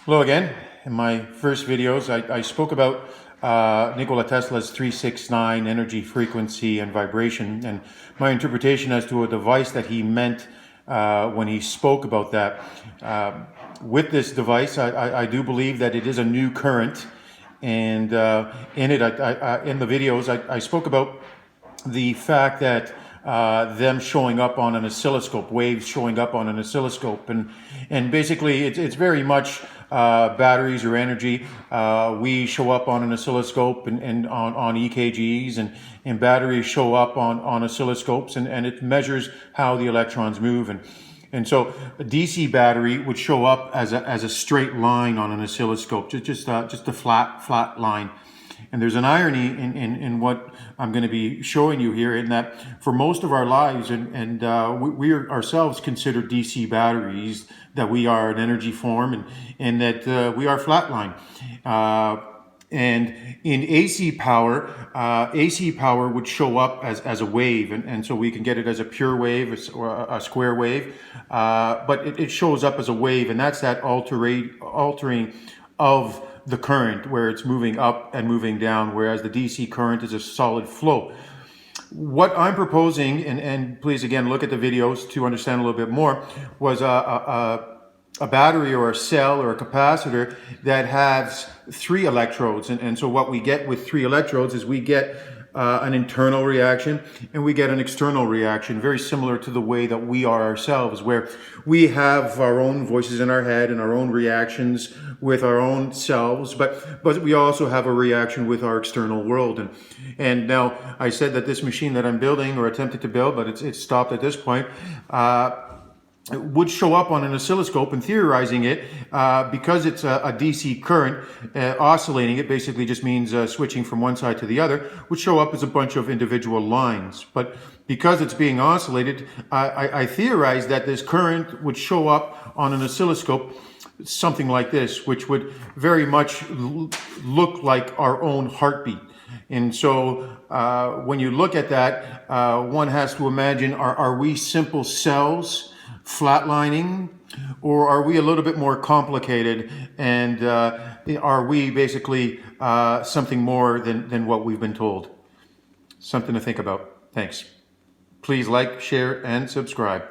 Hello again. In my first videos, I spoke about Nikola Tesla's 369 energy, frequency, and vibration, and my interpretation as to a device that he meant when he spoke about that. With this device, I do believe that it is a new current, and in the videos, I spoke about the fact that them showing up on an oscilloscope, waves showing up on an oscilloscope, and basically it's very much batteries or energy. We show up on an oscilloscope and on EKGs, and batteries show up on oscilloscopes, and it measures how the electrons move. And so a DC battery would show up as a straight line on an oscilloscope, just a flat line. And there's an irony in what I'm going to be showing you here, in that for most of our lives, we are ourselves considered DC batteries, that we are an energy form, and that we are flatline. And in AC power would show up as a wave, and so we can get it as a pure wave or a square wave, but it shows up as a wave, and that's that altering of the current, where it's moving up and moving down, whereas the DC current is a solid flow. What I'm proposing, and please again look at the videos to understand a little bit more, was a battery or a cell or a capacitor that has three electrodes. And so what we get with three electrodes is we get an internal reaction and we get an external reaction, very similar to the way that we are ourselves, where we have our own voices in our head and our own reactions with our own selves, but we also have a reaction with our external world. And now I said that this machine that I'm building, or attempted to build, but it's stopped at this point, would show up on an oscilloscope, and theorizing it, because it's a DC current, oscillating it basically just means switching from one side to the other, would show up as a bunch of individual lines. But because it's being oscillated, I theorize that this current would show up on an oscilloscope something like this, which would very much look like our own heartbeat. And so when you look at that, one has to imagine, are we simple cells flatlining, or are we a little bit more complicated, and are we basically something more than what we've been told? Something to think about. Thanks. Please like, share, and subscribe.